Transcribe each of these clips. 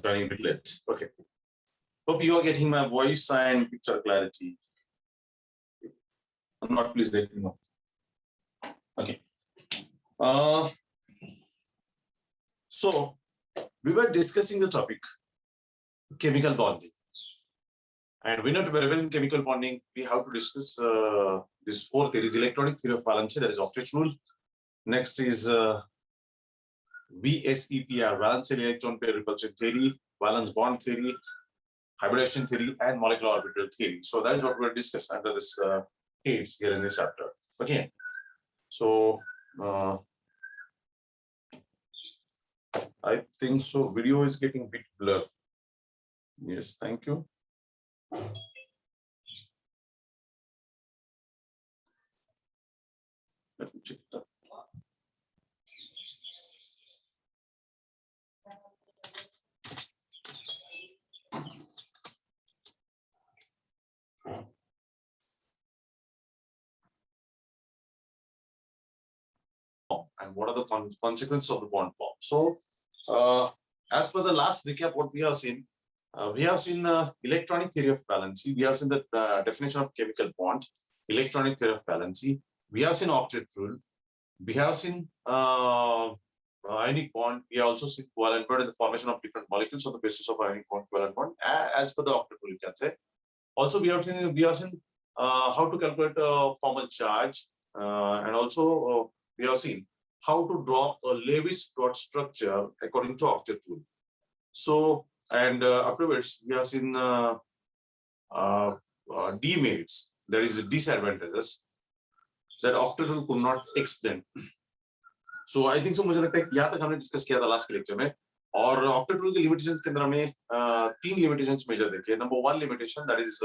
Joining a bit late. Okay. Hope you are getting my voice and picture clarity. I'm not, please let me know. Okay. So we were discussing the topic chemical bonding. And we know to be relevant in chemical bonding, we have to discuss this four theories: electronic theory of valency, that is Octet's rule. Next is VSEPR, valence electron pair repulsion theory, valence bond theory, hybridization theory, and molecular orbital theory. So that is what we'll discuss under this heads here in this chapter. Okay. So I think so. Video is getting a bit blurred. Yes, thank you. Let me check that. And what are the consequences of the bond form? So, as per the last recap, what we have seen electronic theory of valency. We have seen the definition of chemical bond, electronic theory of valency. We have seen octet rule. We have seen ionic bond. We have also seen covalent bond and the formation of different molecules on the basis of ionic bond, covalent bond. As per the octet rule, you can say. Also, we have seen how to calculate formal charge, and also we have seen how to draw a Lewis dot structure according to octet rule. So, and afterwards, we have seen demerits. There is disadvantages that octet rule could not explain. So, I think so. मुझे लगता है कि यहाँ तक हमने discuss किया था last lecture में. और octet rule के limitations के अंदर हमने तीन limitations मेजर देखे. Number one limitation, that is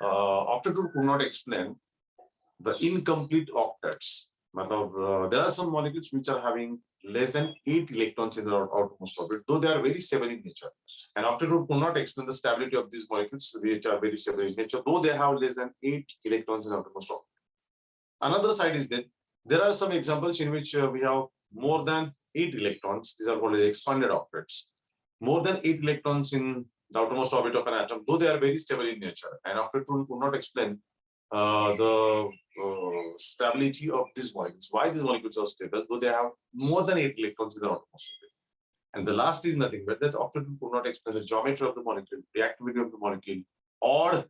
octet rule could not explain the incomplete octets. There are some molecules which are having less than 8 electrons in the outermost orbit, though they are very stable in nature. And octet rule could not explain the stability of these molecules, which are very stable in nature, though they have less than 8 electrons in the outermost orbit. Another side is that there are some examples in which we have more than 8 electrons. These are called expanded octets. More than 8 electrons in the outermost orbit of an atom, though they are very stable in nature. And octet rule could not explain the stability of these molecules. Why these molecules are stable, though they have more than 8 electrons in the outermost orbit. And the last is nothing but that octet rule could not explain the geometry of the molecule, reactivity of the molecule, or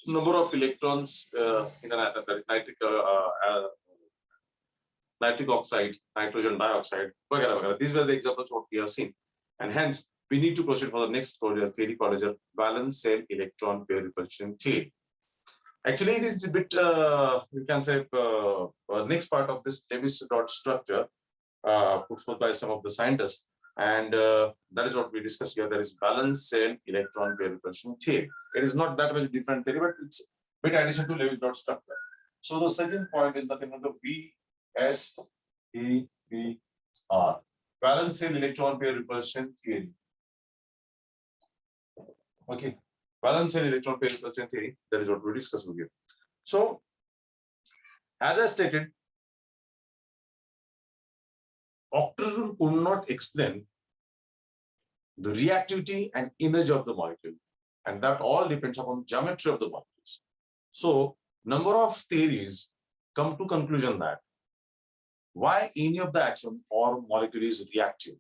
number of electrons in an atom, that is nitric oxide, nitrogen dioxide, etc. These were the examples what we have seen. And hence, we need to proceed for the next theory called as valence shell electron pair repulsion theory. Actually, it is a bit, you can say, next part of this Lewis dot structure put forth by some of the scientists. And that is what we discussed here. There is valence shell electron pair repulsion theory. It is not that much different theory, but it's a bit addition to Lewis dot structure. So the second point is nothing but the VSEPR, valence shell electron pair repulsion theory. Okay. Valence and electron pair repulsion theory, that is what we discussed with you. So, as I stated, octet rule could not explain the reactivity and energy of the molecule, and that all depends upon the geometry of the molecules. So, number of theories come to conclusion that why any of the atom or molecule is reactive,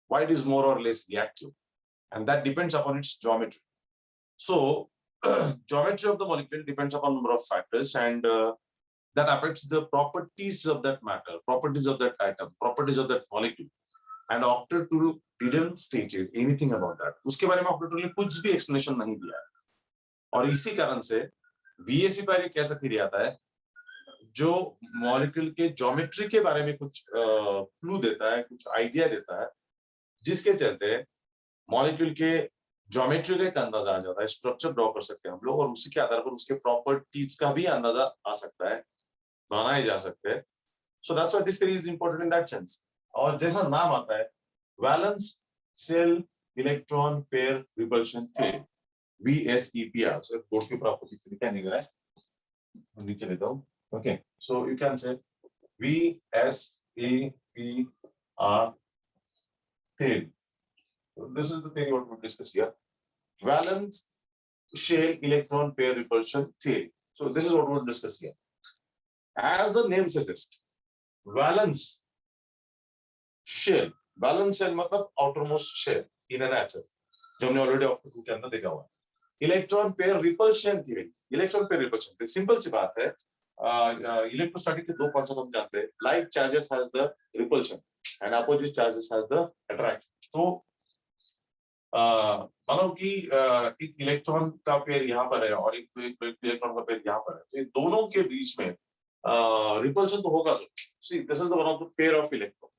why it is more or less reactive, and that depends upon its geometry. So, geometry of the molecule depends upon number of factors, and that affects the properties of that matter, properties of that atom, properties of that molecule. And octet rule didn't state anything about that. उसके बारे में octet rule ने कुछ भी explanation नहीं दिया है. और इसी कारण से VSEPR एक ऐसा theory आता है जो molecule के geometry के बारे में कुछ clue देता है, कुछ idea देता है, जिसके चलते molecule के ज्योमेट्री का एक अंदाजा आ जाता है, स्ट्रक्चर ड्रॉ कर सकते हैं हम लोग, और उसी के आधार पर उसके प्रॉपर्टीज का भी अंदाजा आ सकता है, बनाए जा सकते हैं. So that's why this theory is important in that sense. और जैसा नाम आता है valence shell electron pair repulsion theory, VSEPR. So board के ऊपर आपको पिक्चर दिखाई नहीं दे रहा है, नीचे लेता हूं. ओके, सो यू कैन से VSEPR theory. This is the thing what we discuss here. Valence shell electron pair repulsion theory. So this is what we'll discuss here. As the name suggests, valence shell मतलब outermost shell in an atom. जो हमने already optical के अंदर देखा हुआ है. Electron pair repulsion theory. Electron pair repulsion. तो simple सी बात है. इलेक्ट्रोस्टैटिक के दो कॉन्सेप्ट हम जानते हैं. Like charges has the repulsion and opposite charges has the attraction. तो मानो कि एक इलेक्ट्रॉन का पेयर यहाँ पर है और एक इलेक्ट्रॉन का पेयर यहाँ पर है, तो इन दोनों के बीच में रिपल्शन तो होगा. तो see, this is the one of the pair of electron.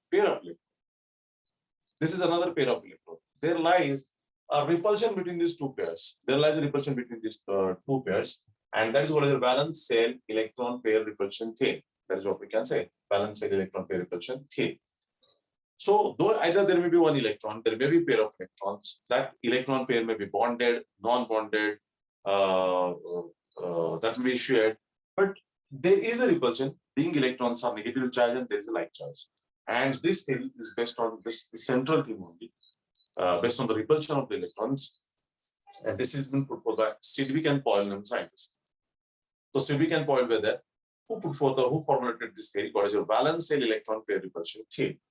This is another pair of electron. There lies a repulsion between these two pairs. There lies a repulsion between these two pairs, and that is what is the valence shell electron pair repulsion theory. That is what we can say, valence shell electron pair repulsion theory. So, though either there may be one electron, there may be a pair of electrons. That electron pair may be bonded, non-bonded, that may be shared, but there is a repulsion. Being electrons are negative charge and there is a like charge. And this theory is based on this central theme only, based on the repulsion of the electrons. And this has been proposed by Sidgwick and Poyle, scientists. So Sidgwick and Poyle were there. Who formulated this theory called as a valence shell electron pair repulsion theory.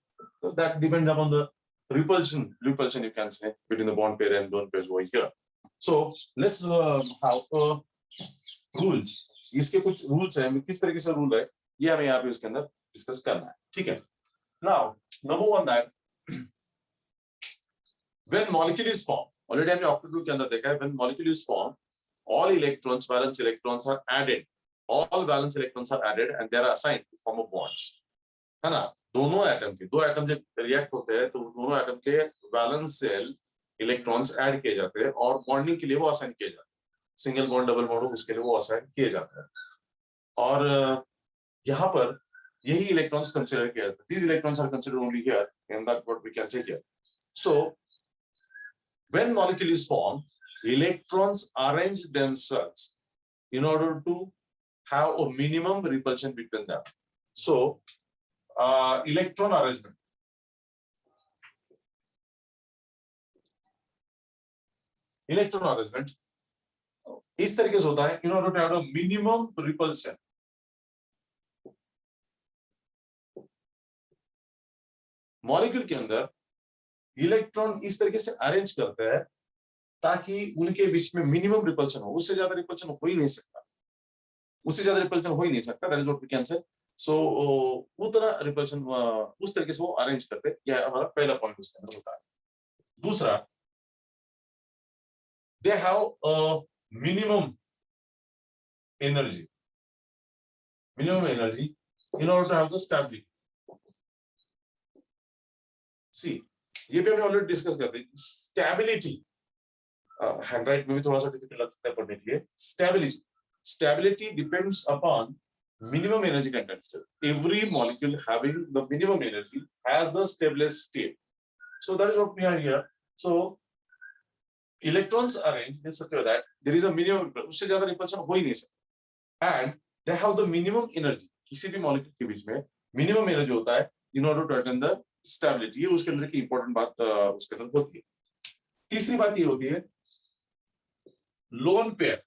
So that depends upon the repulsion you can say between the bond pair and lone pairs over here. So let's have rules. इसके कुछ rules हैं, किस तरीके से rule है, ये हमें यहाँ पे उसके अंदर discuss करना है, ठीक है? Now, number one that when molecule is formed, already हमने octet के अंदर देखा है, when molecule is formed, all electrons, valence electrons are added. All valence electrons are added and they are assigned to form of bonds. है ना? दोनों atom के, दो एटम जब रिएक्ट होते हैं तो दोनों एटम के वैलेंस शेल इलेक्ट्रॉन्स ऐड किए जाते हैं और बॉन्डिंग के लिए वो असाइन किए जाते हैं. सिंगल बॉन्ड डबल बॉन्ड उसके लिए वो असाइन किए जाते हैं. और यहाँ पर यही इलेक्ट्रॉन्स कंसीडर किया जाता है. These electrons are considered only here, and that's what we can say here. So when molecule is formed, electrons arrange themselves in order to have a minimum repulsion between them. So electron arrangement. Electron arrangement इस तरीके से होता है in order to have a minimum repulsion. Molecule के अंदर electron इस तरीके से अरेंज करते हैं ताकि उनके बीच में मिनिमम रिपल्शन हो. उससे ज्यादा रिपल्शन हो ही नहीं सकता. That is what we can say. So उतना रिपल्शन उस तरीके से वो अरेंज करते हैं. यह हमारा पहला पॉइंट उसके अंदर होता है. दूसरा, they have a minimum energy in order to have the stability. See, ये भी हमने ऑलरेडी डिस्कस कर दी. स्टेबिलिटी हैंडराइट में भी थोड़ा सा डिफिकल्ट लगता है पढ़ने के लिए. Stability depends upon minimum energy content. Every molecule having the minimum energy has the stablest state. So that is what we have here. So electrons arranged in such a way that there is a minimum. उससे ज़्यादा repulsion हो ही नहीं सकता. And they have the minimum energy. किसी भी molecule के बीच में minimum energy होता है in order to attain the stability. ये उसके अंदर की important बात उसके अंदर होती है. तीसरी बात ये होती है lone pair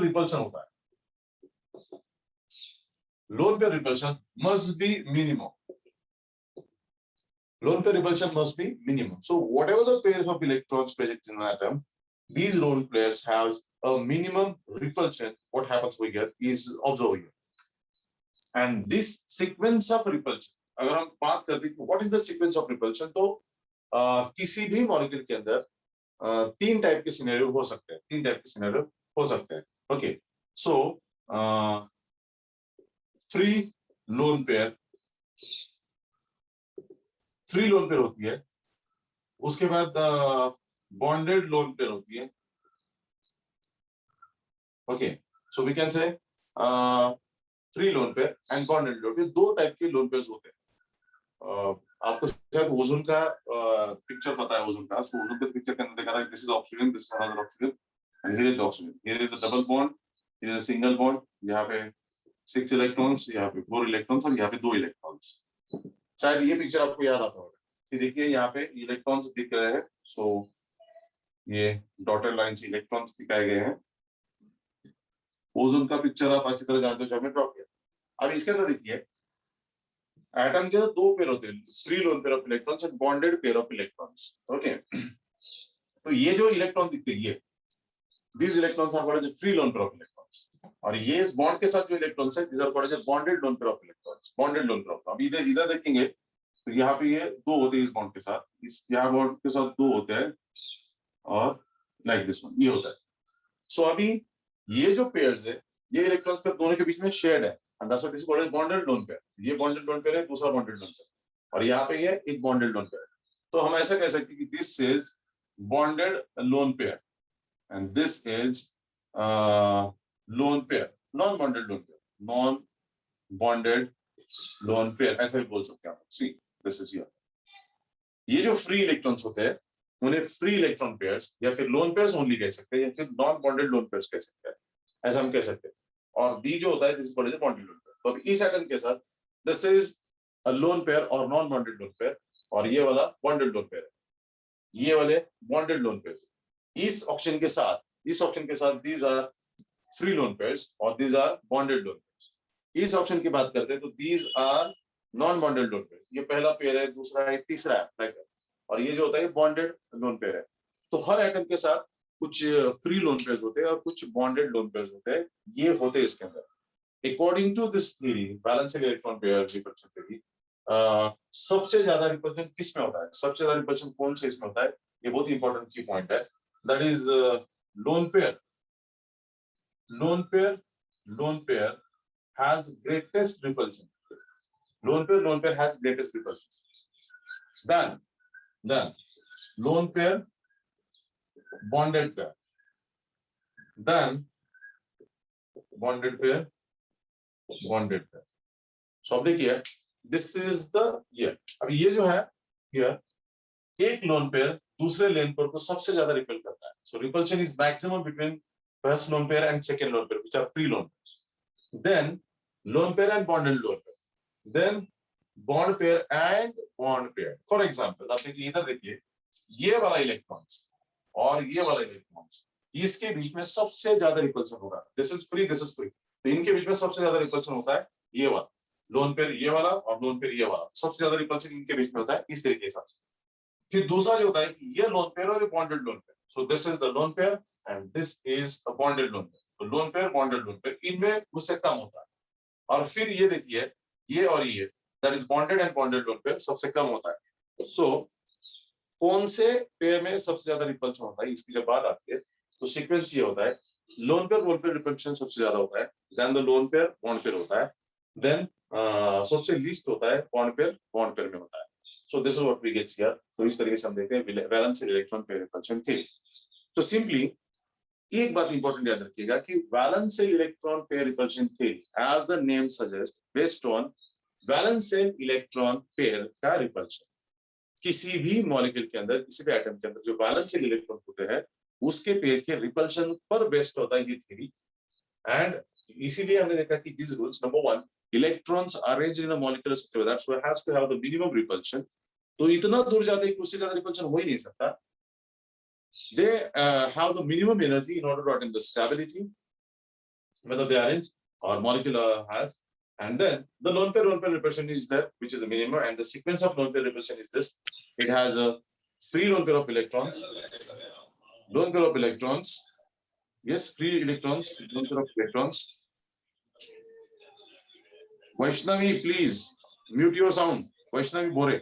repulsion होता है. Lone pair repulsion must be minimum. So whatever the pairs of electrons present in an atom, these lone pairs have a minimum repulsion. What happens over here is observed here. And this sequence of repulsion, अगर हम बात करते हैं what is the sequence of repulsion, तो किसी भी molecule के अंदर तीन टाइप के सिनेरियो हो सकते हैं. Okay, so free lone pair होती है. उसके बाद बॉन्डेड लोन पेयर होती है. Okay, so we can say free lone pair and bonded lone pair. दो टाइप के लोन पेयर्स होते हैं. आपको शायद ओजोन का पिक्चर पता है. ओजोन का पिक्चर के अंदर देखा था. This is oxygen, this is another oxygen and here is oxygen. Here is a double bond, here is a single bond. यहाँ पे 6 इलेक्ट्रॉन्स, यहाँ पे 4 इलेक्ट्रॉन्स और यहाँ पे 2 इलेक्ट्रॉन्स. शायद ये पिक्चर आपको याद आता होगा. फिर देखिए यहाँ पे इलेक्ट्रॉन्स दिख रहे हैं, सो ये डॉटेड लाइंस इलेक्ट्रॉन्स दिखाए गए हैं। ओजोन का पिक्चर आप अच्छी तरह जानते हो, जो हमने ड्रॉ किया। अब इसके अंदर देखिए एटम के अंदर दो पेयर होते हैं, free lone pair of electrons and bonded pair of electrons. Okay, तो ये जो इलेक्ट्रॉन दिखते हैं, ये these electrons are called as free lone pair of electrons, और ये इस बॉन्ड के साथ जो इलेक्ट्रॉन्स है these are called as bonded lone pair of electrons, bonded lone pair of। अब इधर इधर देखेंगे तो यहाँ पे ये दो होते हैं इस बॉन्ड के साथ, इस यहाँ बॉन्ड के साथ दो होते हैं, और लाइक दिस वन ये होता है। सो अभी ये जो पेयर्स है, ये इलेक्ट्रॉन्स पेयर दोनों के बीच में शेयर्ड है, and that's what is called as bonded lone pair। ये bonded lone pair है, दूसरा bonded lone pair, और यहाँ पे ये एक bonded lone pair। तो हम ऐसा कह सकते हैं कि this is bonded lone pair and this is lone pair, non-bonded lone pair, non-bonded lone pair, ऐसा भी बोल सकते हैं आप। See, this is here। ये जो फ्री इलेक्ट्रॉन्स होते हैं उन्हें फ्री इलेक्ट्रॉन पेयर्स या फिर लोन पेयर्स ओनली कह सकते हैं, या फिर नॉन बॉन्डेड लोन पेयर्स कह सकते हैं, ऐसा हम कह सकते हैं। और बी जो होता है this is called as bonded lone pair. तो अब इस एटम के साथ this is a lone pair और नॉन बॉन्डेड लोन पेयर, और ये वाला बॉन्डेड लोन पेयर है, ये वाले बॉन्डेड लोन पेयर। इस ऑप्शन के साथ these are free lone pairs और these are bonded lone pairs. इस ऑप्शन की बात करते हैं तो these are non bonded lone pair, ये पहला पेयर है, दूसरा है, तीसरा है, और ये जो होता है बॉन्डेड लोन पेयर है। तो हर एटम के साथ कुछ फ्री लोन पेयर्स होते हैं और कुछ बॉन्डेड लोन पेयर्स होते हैं, ये होते हैं इसके अंदर। According to this theory, valence electron pair repulsion theory, सबसे ज्यादा रिपल्शन किस में होता है, सबसे ज्यादा रिपल्शन कौन से इसमें होता है, ये बहुत इंपॉर्टेंट की पॉइंट है। That is lone pair. Lone pair has greatest repulsion. Lone pair has greatest repulsion. Then lone pair, bonded pair. Then bonded pair. So अब देखिए this is the year। अब ये जो है here, एक लोन पेयर दूसरे lone pair को सबसे ज्यादा रिपेल करता है। So repulsion is maximum between first lone pair and second lone pair, which are free lone pairs. Then lone pair and bonded lone pair, then bond pair and bond pair। For example, आप देखिए इधर देखिए ये वाला electrons और ये वाला electrons, इसके बीच में सबसे ज्यादा रिपल्शन होगा। दिस इज फ्री, तो इनके बीच में सबसे ज्यादा रिपल्शन होता है ये वाला लोन पेयर, ये वाला और लोन पेयर ये वाला, सबसे ज्यादा रिपल्शन इनके बीच में होता है इस तरीके से। फिर दूसरा जो होता है कि ये लोन पेयर और ये bonded lone pair. So this is the lone pair and this is a bonded lone pair. तो lone pair bonded lone pair इनमें उससे कम होता है। और फिर ये देखिए ये और ये, that is bonded and bonded lone pair सबसे कम होता है। सो कौन से पेयर में सबसे ज्यादा रिपल्शन होता है, इसकी जब बात आती है तो सीक्वेंस ये होता है, लोन पेयर रिपल्शन सबसे ज्यादा होता है, then the lone pair bond pair होता है, देन सबसे लीस्ट होता है बॉन्ड पेयर में होता है। So this is what we get here. तो इस तरीके से हम देखते हैं valence electron pair repulsion theory. तो सिंपली एक बात इंपॉर्टेंट याद रखिएगा कि valence electron pair repulsion theory as the name suggest based on valence electron pair का रिपल्शन। किसी भी मॉलिक्यूल के अंदर, किसी भी एटम के अंदर जो वैलेंस इलेक्ट्रॉन होते हैं उसके पेयर के रिपल्शन पर बेस्ड होता है ये थ्योरी। एंड इसीलिए हमने देखा कि this rules, number 1, electrons arranged in a molecular structure that so has to have the minimum repulsion. तो इतना दूर जाते हैं कि उससे ज्यादा रिपल्शन हो ही नहीं सकता। They have the minimum energy in order to attain the stability, whether they arrange or molecule has. And then the lone pair repulsion is there, which is a minimum, and the sequence of lone pair repulsion is this. It has a free lone pair of electrons, yes, free electrons, lone pair of electrons. Vaishnavi, please mute your sound. Vaishnavi Bore.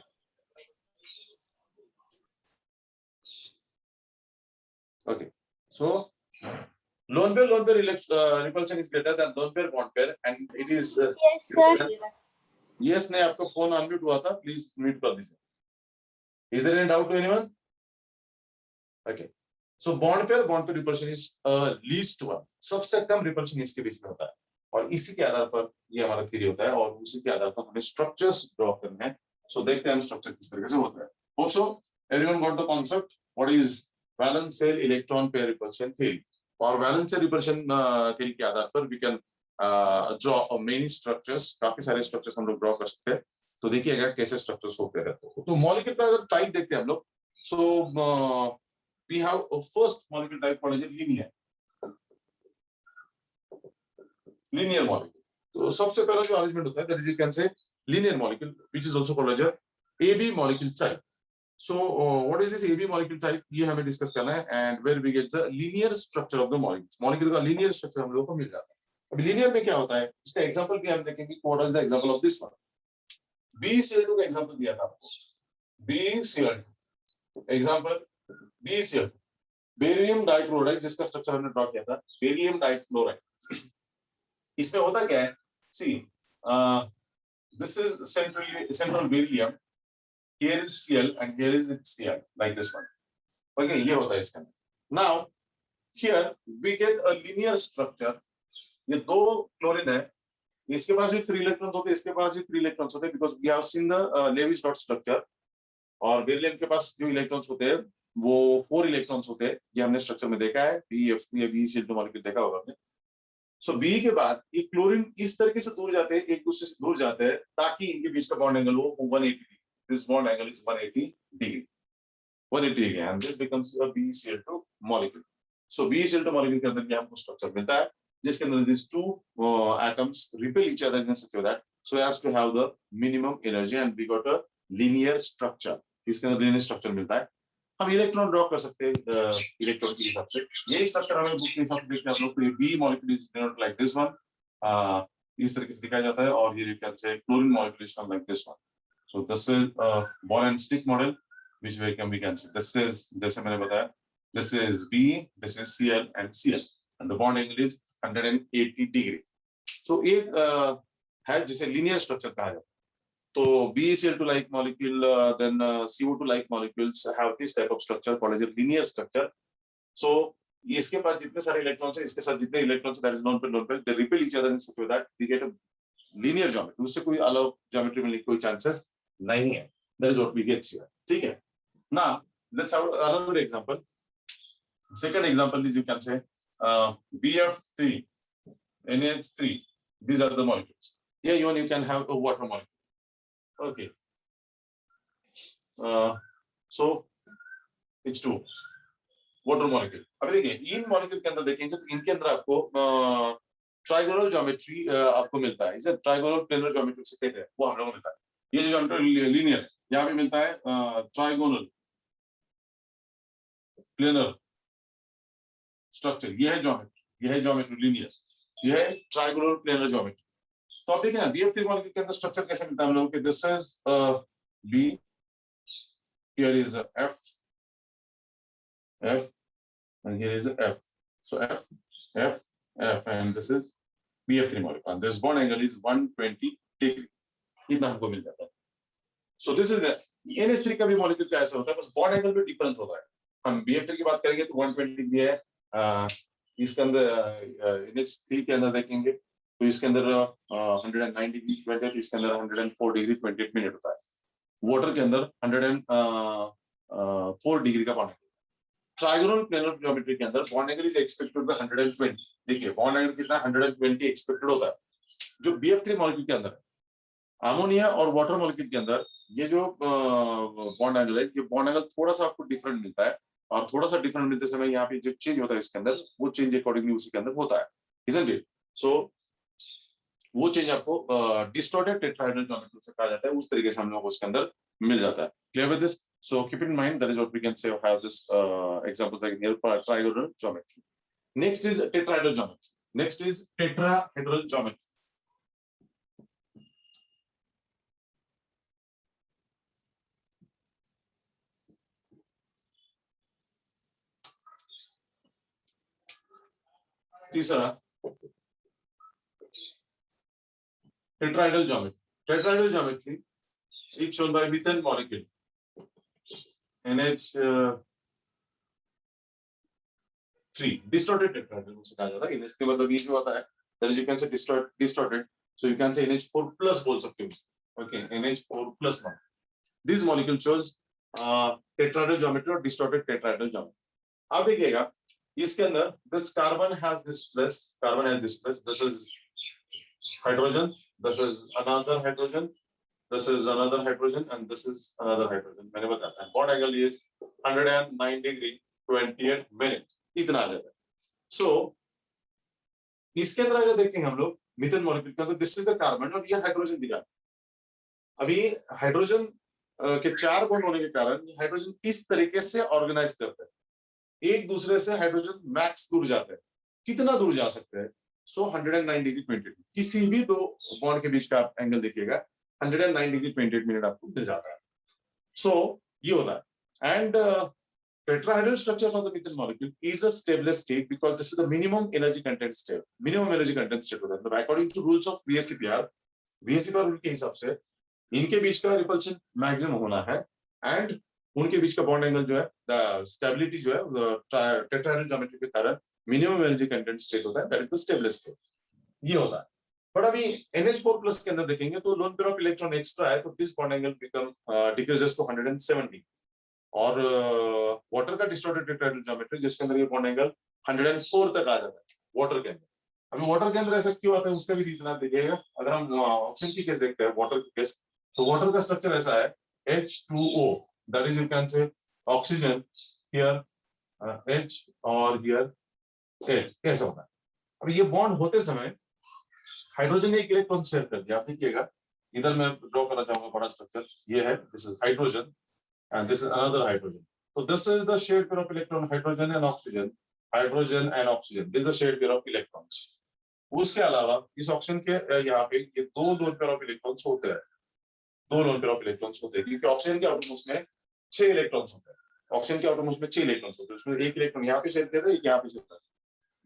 Okay, so lone pair repulsion is greater than lone pair bond pair, and it is yes sir। yes ने आपका phone unmute हुआ था, please mute कर दीजिए। Is there any doubt to anyone? Okay, so bond pair repulsion is least one, सबसे कम repulsion इसके बीच में होता है, और इसी के आधार पर ये हमारा थ्योरी होता है, और उसी के आधार पर हमें स्ट्रक्चर्स ड्रॉ करने हैं। सो देखते हैं हम स्ट्रक्चर किस तरीके से होता है। Hope so everyone got the concept what is valence shell electron pair repulsion theory. और वैलेंस शेल रिपल्शन थ्योरी के आधार पर we can draw many structures, काफी सारे स्ट्रक्चर्स हम लोग ड्रॉ कर सकते हैं। तो देखिएगा कैसे स्ट्रक्चर्स होते रहते हैं। तो मॉलिक्यूल का अगर टाइप देखते हैं हम लोग, so we have first molecule type called as linear, linear molecule. तो सबसे पहला जो अरेंजमेंट होता है that is you can say linear molecule which is also called as AB molecule type. So what is this AB molecule type? ये हमें discuss करना है, and where we get the linear structure of the molecules. Molecule का linear structure हम लोगों को मिल जाता है। अभी linear में क्या होता है, इसका एग्जांपल भी हम देखेंगे। What is the example of this one? BCl2 का एग्जांपल दिया था आपको। BCl2 example BCl2 beryllium dichloride, जिसका स्ट्रक्चर हमने ड्रॉ किया था, बेरिलियम डाइक्लोराइड। इसमें होता क्या है, सी this is central beryllium, here is Cl and here is Cl, like this one. Okay, ये होता है इसका। Now here we get a linear structure. ये दो क्लोरीन है, इसके पास भी फ्री इलेक्ट्रॉन्स होते हैं, इसके पास भी फ्री इलेक्ट्रॉन्स होते हैं, because we have seen the Lewis dot structure. और बेरिलियम के पास जो इलेक्ट्रॉन्स होते हैं वो 4 इलेक्ट्रॉन्स होते हैं, ये हमने स्ट्रक्चर में देखा है, BF2 या BCl2 मॉलिक्यूल देखा होगा आपने। सो बी के बाद ये क्लोरीन इस तरीके से दूर जाते हैं, एक दूसरे से दूर जाते हैं, ताकि इनके बीच का बॉन्ड एंगल हो 180 degree. This bond angle is 180 degree, 180 degree, and this becomes a BCl2 molecule. So BCl2 molecule के अंदर क्या हमको स्ट्रक्चर मिलता है, जिसके अंदर this two atoms repel each other in such that so as to have the minimum energy, and we got a linear structure. इसके अंदर लीनियर स्ट्रक्चर मिलता है। हम इलेक्ट्रॉन ड्रॉ कर सकते हैं इलेक्ट्रॉन के हिसाब से। यही स्ट्रक्चर हमें बुक के हिसाब से देखते हैं आप लोग। तो B molecule is denoted like this one, इस तरीके से दिखाया जाता है, और ये can say chlorine molecule is like this one. So this is ball and stick model which we can say this is, जैसे मैंने बताया, this is B, this is Cl and Cl, and the bond angle is 180 degree. So एक है जिसे linear structure कहा जाता है। तो BeCl2 like molecule, then CO2 like molecules have this type of structure called as a linear structure. So इसके पास जितने सारे इलेक्ट्रॉन्स हैं, इसके साथ जितने electrons that is non-pair, they repel each other in such a way that we get a linear geometry. उससे कोई अलग geometry मिलने की कोई chances नहीं है। That is what we get here. ठीक है? Now let's have another example. Second example is you can say BF3, NH3. These are the molecules. Here even you can have a water molecule. Okay. So H2 water molecule. अभी देखिए इन molecule के अंदर देखेंगे तो इनके अंदर आपको trigonal geometry आपको मिलता है। इसे ट्राइगोनल प्लेनर ज्योमेट्री से कहते हैं, वो हम लोगों को मिलता है। ये जो ज्योमेट्री लीनियर है, यहाँ पे मिलता है ट्राइगोनल प्लेनर स्ट्रक्चर। ये है ज्योमेट्री, ये है ज्योमेट्री लीनियर, ये है ट्राइगोनल प्लेनर ज्योमेट्री। तो आप देखिए ना BF3 मॉलिक्यूल के अंदर स्ट्रक्चर कैसे मिलता है हम लोगों को। This is B, here is a F, and here is a F. So F, F, F, and this is BF3 molecule. And this bond angle is 120 degree. इतना हमको मिल जाता है। So this is NH3 का भी molecule का ऐसा होता है, बस बॉन्ड एंगल में डिफरेंस होता है। हम BF3 की बात करेंगे तो 120 डिग्री है, इसके अंदर NH3 के अंदर देखेंगे तो इसके अंदर 109 डिग्री 28, इसके अंदर 104 डिग्री 28 मिनट होता है। वाटर के अंदर 104 डिग्री का bond angle. Trigonal planar geometry के अंदर bond angle is expected bye 120। देखिए बॉन्ड एंगल कितना 120 एक्सपेक्टेड होता है। जो BF3 मॉलिक्यूल के अंदर है, अमोनिया और वाटर मॉलिक्यूल के अंदर ये जो बॉन्ड एंगल है, ये बॉन्ड एंगल थोड़ा सा आपको डिफरेंट मिलता है, और थोड़ा सा डिफरेंट मिलते समय यहाँ पे जो चेंज होता है इसके अंदर, वो चेंज अकॉर्डिंगली उसी के अंदर होता है, isn't it? So वो चेंज आपको डिस्टॉर्टेड टेट्राहेड्रल ज्योमेट्री से कहा जाता है। उस तरीके से हम लोगों को उसके अंदर मिल जाता है। Clear with this? So keep in mind that is what we can say have this examples like near trigonal geometry. Next is tetrahedral geometry. Next is tetrahedral geometry. तीसरा tetrahedral geometry. Tetrahedral geometry is shown by methane molecule NH3 distorted tetrahedral उसे कहा जाता है। NH3 मतलब ये जो होता है that is you can say distorted, so you can say NH4 plus बोल सकते हो। Okay, NH4 plus one. This molecule shows tetrahedral geometry और distorted tetrahedral geometry. आप देखिएगा इसके अंदर this carbon has this plus, this is hydrogen, this is another hydrogen, this is another hydrogen and this is another hydrogen. मैंने बताया and bond angle is 109 degree 28 minute इतना आ जाता है. So इसके अंदर अगर देखेंगे हम लोग मीथेन मॉलिक्यूल का, तो दिस इज द कार्बन और ये हाइड्रोजन दिखा. अभी हाइड्रोजन के 4 बॉन्ड होने के कारण हाइड्रोजन इस तरीके से ऑर्गेनाइज करते हैं, एक दूसरे से हाइड्रोजन मैक्स दूर जाते हैं. कितना दूर जा सकते हैं? सो 109 डिग्री 28. किसी भी दो बॉन्ड के बीच का आप एंगल देखिएगा 109 डिग्री 28 मिनट आपको मिल जाता है. सो ये होता है. And tetrahedral structure of the methane molecule is a stable state because this is the minimum energy content state. Minimum energy content state होता है. तो according to rules of VSEPR rule के हिसाब से इनके बीच का रिपल्शन मैक्सिमम होना है एंड उनके बीच का बॉन्ड एंगल जो है, द स्टेबिलिटी जो है टेट्राहेड्रल ज्योमेट्री के कारण मिनिमम एनर्जी कंटेंट स्टेट होता है, that is the stable state. ये होता है. बट अभी NH4+ के अंदर देखेंगे तो lone pair of electron extra है, तो this bond angle become decreases to 170. और वाटर का डिस्टॉर्टेड टेट्राहेड्रल ज्योमेट्री जिसके अंदर ये बॉन्ड एंगल 104 तक आ जाता है वाटर के अंदर. अभी वाटर के अंदर ऐसा क्यों आता है उसका भी रीजन आप देखिएगा. अगर हम ऑक्सीजन की केस देखते हैं, वाटर की केस, तो वाटर का स्ट्रक्चर ऐसा है H2O, that is you can से ऑक्सीजन हियर H और हियर H. कैसा होता है? अभी ये बॉन्ड होते समय हाइड्रोजन ने एक इलेक्ट्रॉन शेयर कर दिया. आप देखिएगा इधर मैं ड्रॉ करना चाहूंगा बड़ा स्ट्रक्चर. ये है, this is hydrogen and this is another hydrogen. So this is the shared pair of electron, hydrogen and oxygen. Hydrogen and oxygen. This is the shared pair of electrons. उसके अलावा इस oxygen के यहाँ पे ये दो लोन पेयर ऑफ इलेक्ट्रॉन्स होते हैं. दो लोन पेयर ऑफ इलेक्ट्रॉन्स होते हैं क्योंकि ऑक्सीजन के आउटरमोस्ट में 6 इलेक्ट्रॉन्स होते हैं. ऑक्सीजन के आउटरमोस्ट में 6 इलेक्ट्रॉन्स होते हैं. उसमें एक इलेक्ट्रॉन यहाँ पे शेयर किया था, एक यहाँ पे शेयर किया था.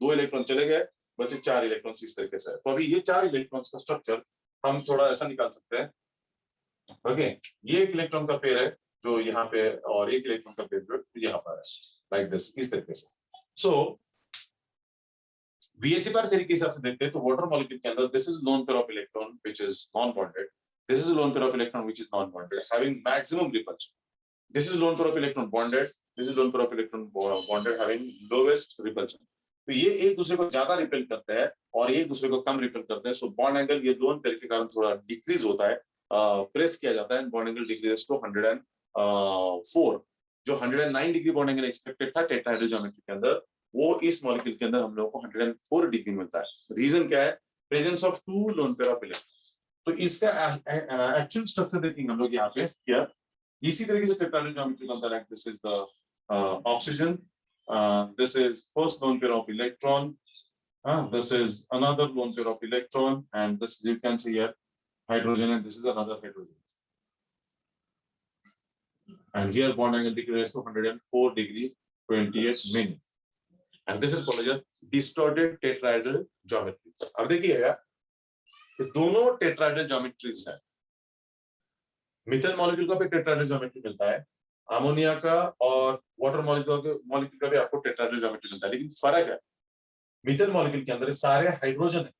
2 इलेक्ट्रॉन चले गए, बचे 4 इलेक्ट्रॉन्स इस तरीके से. तो अभी ये 4 इलेक्ट्रॉन्स का स्ट्रक्चर हम थोड़ा ऐसा निकाल सकते हैं. ओके, ये एक इलेक्ट्रॉन का पेयर है जो यहाँ पे, और एक इलेक्ट्रॉन का पेयर जो यहाँ पर है, लाइक दिस, इस तरीके से. सो VSEPR थ्योरी के हिसाब से देखते हैं तो वाटर मॉलिक्यूल के अंदर this is loan pair of electron which is non bonded, this is loan pair of electron which is non bonded having maximum repulsion. This is loan pair of electron bonded, this is loan pair of electron bonded having lowest repulsion. तो ये एक दूसरे को ज्यादा repel करते हैं और एक दूसरे को कम रिपेल करते हैं. सो बॉन्ड एंगल ये लोन पेयर के कारण थोड़ा डिक्रीज होता है, प्रेस किया जाता है. Bond angle decreases to 104. जो 109 डिग्री बॉन्ड एंगल एक्सपेक्टेड था टेट्राहेड्रल ज्योमेट्री के अंदर, वो इस मॉलिक्यूल के अंदर हम लोगों को 104 डिग्री मिलता है. रीजन क्या है? Presence of 2 loan pair of electrons. तो इसका एक्चुअल स्ट्रक्चर देखेंगे हम लोग यहाँ पे. हियर इसी तरीके से टेट्राहेड्रल ज्योमेट्री बनता है. This is the oxygen, this is first loan pair of electron, this is another lone pair of electron, and this you can see here hydrogen, and this is another hydrogen. And here bond angle decreases to 104 degree 28 minutes. And this is called as distorted tetrahedral geometry. अब देखिएगा कि दोनों tetrahedral geometries हैं. Methane molecule का भी tetrahedral geometry मिलता है, ammonia का और वाटर मॉलिक्यूल का भी आपको tetrahedral geometry मिलता है. लेकिन फर्क है, मिथेन मॉलिक्यूल के अंदर सारे हाइड्रोजन है.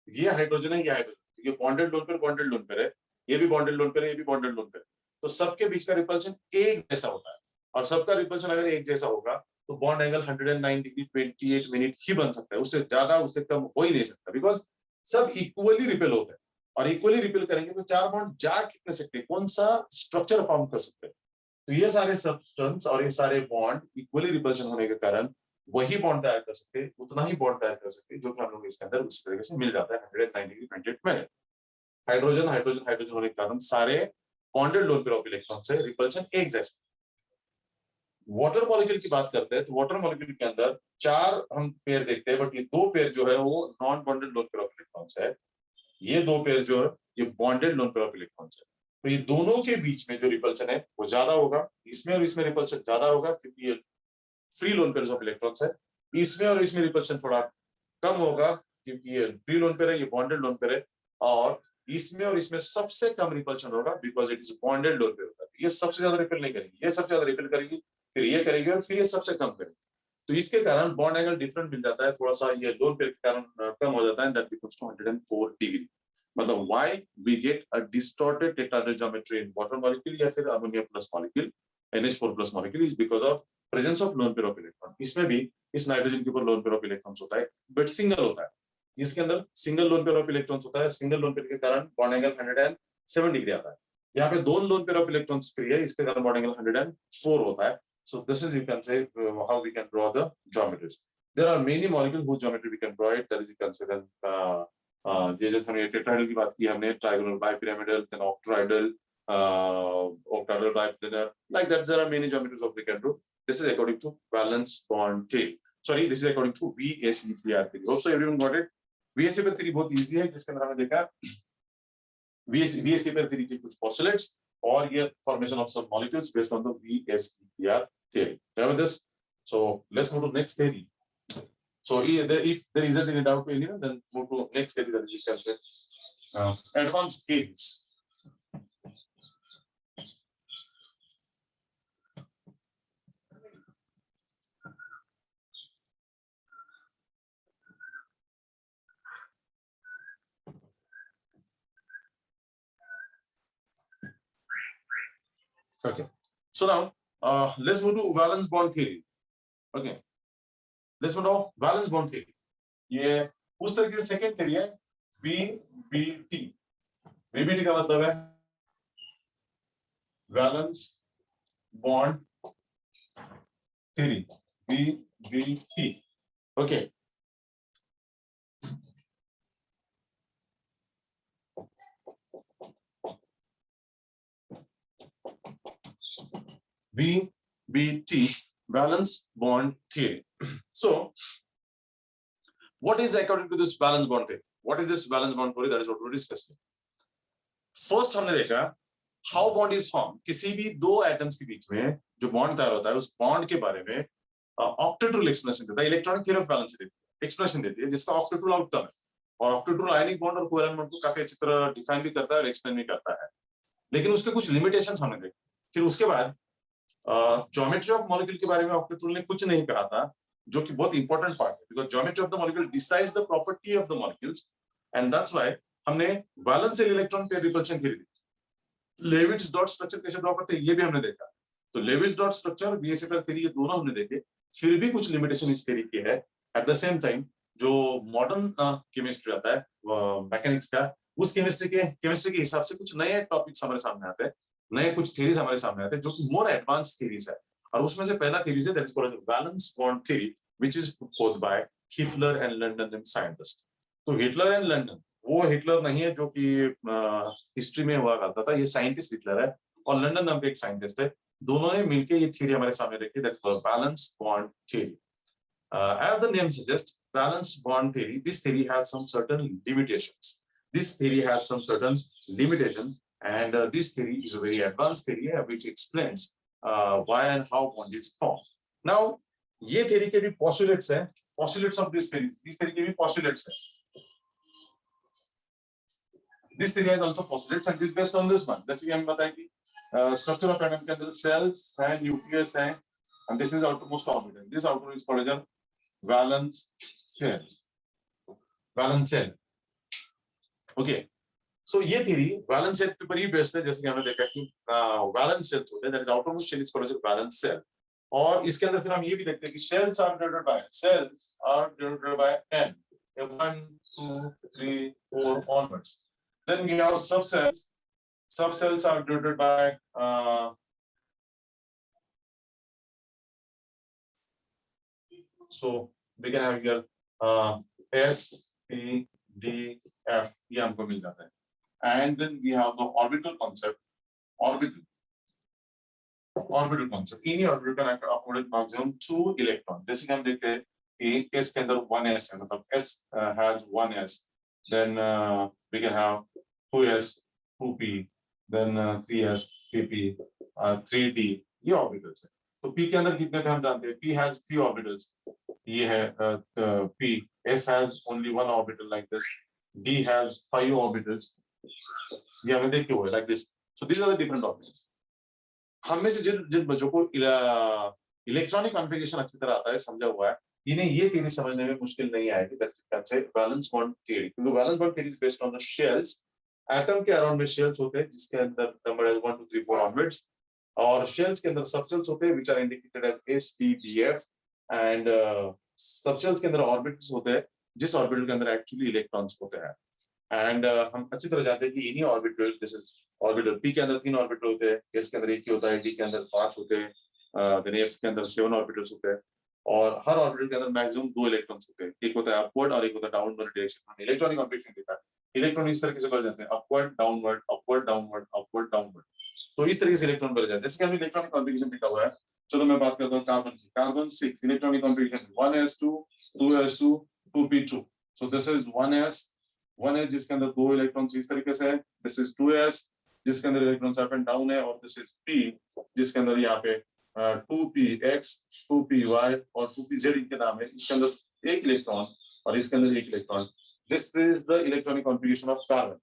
ये हाइड्रोजन है, ये हाइड्रोजन, ये बॉन्डेड लोन पेयर है, ये भी बॉन्डेड लोन पेयर है, ये भी बॉन्डेड लोन पेयर है. तो सबके बीच का रिपल्शन एक जैसा होता है, और सबका रिपल्शन अगर एक जैसा होगा तो बॉन्ड एंगल 109 डिग्री 28 मिनट ही बन सकता है. उससे ज्यादा उससे कम हो ही नहीं सकता, बिकॉज सब इक्वली रिपेल होते हैं. और इक्वली रिपेल करेंगे तो 4 बॉन्ड जा कितने सकते, कौन सा स्ट्रक्चर फॉर्म कर सकते हैं. तो ये सारे सब्सटेंस और ये सारे बॉन्ड इक्वली रिपल्शन होने के कारण वही बॉन्ड तैयार कर सकते हैं, उतना ही बॉन्ड तैयार कर सकते हैं जो कि हम लोग इसके अंदर उसी तरीके से मिल जाता है 109 degree 28 minute. Hydrogen hydrogen hydrogen होने के कारण सारे bonded lone pair of electron से रिपल्शन एक जैसा. वाटर मॉलिक्यूल की बात करते हैं तो वाटर मॉलिक्यूल के अंदर 4 हम पेयर देखते हैं, बट ये 2 पेयर जो है वो non bonded lone pair of electrons है. ये 2 पेयर जो है ये bonded lone pair of electrons है. तो ये दोनों के बीच में जो रिपल्शन है वो ज्यादा होगा. इसमें और इसमें रिपल्शन ज्यादा होगा क्योंकि ये free lone pair of electrons है. इसमें और इसमें रिपल्शन थोड़ा कम होगा क्योंकि ये फ्री लोन पेयर है, ये बॉन्डेड लोन पेयर है. और इसमें और इसमें सबसे कम रिपल्शन होगा because it is bonded lone pair होता है. ये सबसे ज्यादा रिपेल नहीं करेगी, ये सबसे ज्यादा रिपेल करेगी, फिर ये करेगी और फिर ये सबसे कम करेगी. तो इसके कारण बॉन्ड एंगल डिफरेंट मिल जाता है, थोड़ा सा ये लोन पेयर के कारण कम हो जाता है. That becomes to 104 degree. मतलब why we get a distorted tetrahedral geometry in water molecule या फिर ammonia plus molecule, NH4+ molecule, is because of presence of lone pair of electron. इसमें भी इस नाइट्रोजन के ऊपर लोन पेयर ऑफ इलेक्ट्रॉन्स होता है, बट सिंगल होता है. इसके अंदर single loan pair of electrons होता है. सिंगल लोन पेयर के कारण बॉन्ड एंगल 107 डिग्री आता है. यहाँ पे दोन पेयर ऑफ इलेक्ट्रॉन्स फ्री है, इसके कारण बॉन्डिंग एंगल 104 होता है. So this is, you can say, how we can draw the geometries. There are many molecules whose geometry we can draw it. That is, you can say then जैसे हमने tetrahedral की बात की, हमने trigonal, bipyramidal, then octahedral, octahedral, biplanar. Like that, there are many geometries of we can do. This is according to valence bond theory. Sorry, this is according to VSEPR theory. Also, everyone got it. VSEPR theory बहुत easy है, जिसके अंदर हमने देखा VSEPR theory के कुछ postulates और ये formation of some molecules based on the VSEPR theory. Remember this? So let's move to next theory. So if there isn't any doubt to anyone, then move to next theory, that is, you can say, advanced theories. Okay. So now let's move to valence bond theory. Okay. Let's move to valence bond theory. ये उस तरह की second theory है VBT. VBT का मतलब है valence bond theory, VBT. Okay. VBT, valence bond theory. So what is according to this valence bond theory? What is this valence bond theory? That is what we discussed. First हमने देखा how bond is formed. किसी भी दो atoms के बीच में जो bond तैयार होता है, उस बॉन्ड के बारे में ऑक्टेट रूल एक्सप्लेनेशन देता है, इलेक्ट्रॉनिक थ्योरी ऑफ बैलेंस देती है, एक्सप्लेनेशन देती है, जिसका ऑक्टेट रूल आउटकम है. और ऑक्टेट रूल आयनिक बॉन्ड और कोवैलेंट बॉन्ड को काफी अच्छी तरह डिफाइन भी करता है और एक्सप्लेन भी करता है. लेकिन उसके कुछ लिमिटेशंस हमने देखे. फिर उसके बाद ज्योमेट्री ऑफ मॉलिक्यूल के बारे में ऑक्टेट रूल ने कुछ नहीं कहा था, जो कि बहुत इंपॉर्टेंट पार्ट है, because geometry of the molecule decides the property of the molecules, and that's why हमने valence electron pair repulsion theory देखी. लेविट्स डॉट स्ट्रक्चर कैसे ड्रॉ करते हैं ये भी हमने देखा. तो Lewis dot structure, VSEPR theory, ये दोनों हमने देखे. फिर भी कुछ लिमिटेशन इस थ्योरी की है. एट द सेम टाइम जो मॉडर्न केमिस्ट्री आता है मैकेनिक्स का, उस केमिस्ट्री के हिसाब से कुछ नए टॉपिक्स हमारे सामने आते हैं, नए कुछ थ्योरीज हमारे सामने आते हैं जो कि मोर एडवांस थ्योरीज है. और उसमें से पहला थ्योरी है that is called valence bond theory, which is proposed by Hitler and London scientist. तो हिटलर एंड लंडन, वो हिटलर नहीं है जो कि हिस्ट्री में हुआ करता था, ये साइंटिस्ट हिटलर है और लंडन नाम के एक साइंटिस्ट है. दोनों ने मिलकर ये थ्योरी हमारे सामने रखी, that is balance bond theory. As the name suggests, valence bond theory, this theory has some certain limitations. And this theory is a very advanced theory which explains why and how bond is formed. Now, ये theory के भी postulates हैं, postulates of this theory. इस theory के भी postulates हैं. This theory has also postulates and is based on this one. जैसे कि हम बताएं कि structure of atom के अंदर cells हैं, nucleus हैं, and this is outermost orbital. This outer is called as valence shell. Okay. So ये theory valence shell के ऊपर ही based है. जैसे कि हमने देखा कि valence cells होते हैं, that is outermost shell is called as valence shell. और इसके अंदर फिर हम ये भी देखते हैं कि cells are divided by n, 1, 2, 3, 4 onwards. Then we have subcells. Subcells are divided by so we can have here S, P, D, F. ये हमको मिल जाता है. And then we have the orbital concept. Orbital concept. Any orbital can accommodate maximum 2 electrons. जैसे कि हम देखते हैं कि S के अंदर 1s है, मतलब S has 1s. Then we can have 2s, 2p, then 3s, 3p, 3d. ये orbitals है. तो P के अंदर कितने थे हम जानते हैं. P has 3 orbitals. ये है P. S has only 1 orbital like this. D has 5 orbitals. ये हमें देखते हुए like this. So these are the different orbitals. हम में से जिन बच्चों को इलेक्ट्रॉनिक कॉन्फ़िगरेशन अच्छी तरह आता है, समझा हुआ है, इन्हें ये थ्योरी समझने में मुश्किल नहीं आएगी. That's a valence bond theory. क्योंकि valence bond theory is based on the shells. Atom के अराउंड में शेल्स होते हैं जिसके अंदर नंबर है 1 2 3 4 ऑनवर्ड्स, और शेल्स के अंदर सबशेल्स होते हैं which are indicated as S, P, D, F, and subshells के अंदर ऑर्बिटल्स होते हैं जिस ऑर्बिटल के अंदर एक्चुअली इलेक्ट्रॉन्स होते हैं. एंड हम अच्छी तरह जानते हैं कि इन्हीं orbital, this is orbital P के अंदर 3 ऑर्बिटल होते हैं, एस के अंदर 1 ही होता है, डी के अंदर 5 होते हैं, देन एफ के अंदर 7 ऑर्बिटल्स होते हैं, और हर ऑर्बिटल के अंदर मैक्सिमम 2 इलेक्ट्रॉन्स होते हैं, एक होता है अपवर्ड और एक होता है डाउनवर्ड डायरेक्शन में। इलेक्ट्रॉनिक कॉन्फ़िगरेशन देखा है, इलेक्ट्रॉन इस तरीके से बढ़ जाते हैं, upward downward upward downward upward downward, तो इस तरीके से इलेक्ट्रॉन बढ़ जाते हैं। जैसे कि हमने इलेक्ट्रॉनिक कॉन्फ़िगरेशन देखा हुआ है, चलो मैं बात करता हूँ कार्बन की। Carbon 6 electronic configuration 1s2 2s2 2p2, so this is 1s जिसके अंदर 2 इलेक्ट्रॉन्स इस तरीके से है, दिस इज 2s जिसके अंदर इलेक्ट्रॉन्स अप एंड डाउन है, और दिस इज p जिसके अंदर यहाँ पे 2px 2py और 2pz इनके नाम है, इसके अंदर एक इलेक्ट्रॉन और इसके अंदर एक electron. This is the electronic configuration of carbon.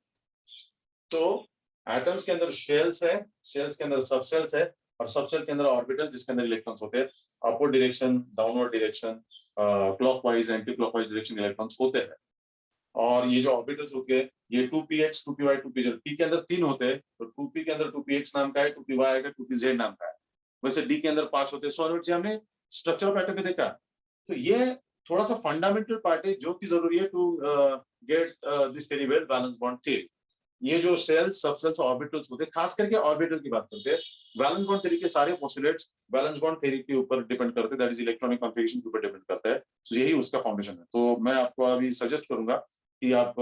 तो एटम्स के अंदर शेल्स है, शेल्स के अंदर सबसेल्स है, और सबसेल के अंदर ऑर्बिटल जिसके अंदर इलेक्ट्रॉन्स होते हैं, upward direction downward direction clockwise anti clockwise direction electrons होते हैं। और ये जो ऑर्बिटल्स होते हैं ये 2px 2py 2pz, p के अंदर 3 होते हैं, तो 2p के अंदर 2px नाम का है, 2py आएगा 2pz नाम का है, वैसे d के अंदर 5 होते हैं। सो हमने स्ट्रक्चर ऑफ एटम पे देखा, तो ये थोड़ा सा फंडामेंटल पार्ट है जो कि जरूरी है to get this very well valence bond theory. ये जो सेल्स सबसेल्स ऑर्बिटल्स होते हैं, खास करके ऑर्बिटल की बात करते हैं, वैलेंस बॉन्ड थ्योरी के सारे पोस्टुलेट्स वैलेंस बॉन्ड थ्योरी के ऊपर डिपेंड करते हैं, दैट इज इलेक्ट्रॉनिक कॉन्फ़िगरेशन के ऊपर डिपेंड करता है, तो यही उसका फाउंडेशन है। तो मैं आपको अभी सजेस्ट करूंगा कि आप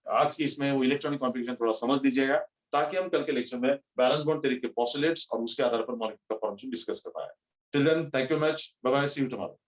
आज की इसमें वो इलेक्ट्रॉनिक कॉन्फ़िगरेशन थोड़ा समझ लीजिएगा, ताकि हम कल के लेक्चर में बैलेंस बॉन्ड थ्योरी के पोस्टुलेट्स और उसके आधार पर मॉलिक्यूलर फॉर्मेशन डिस्कस कर पाए। Till then thank you much, bye bye, see you tomorrow.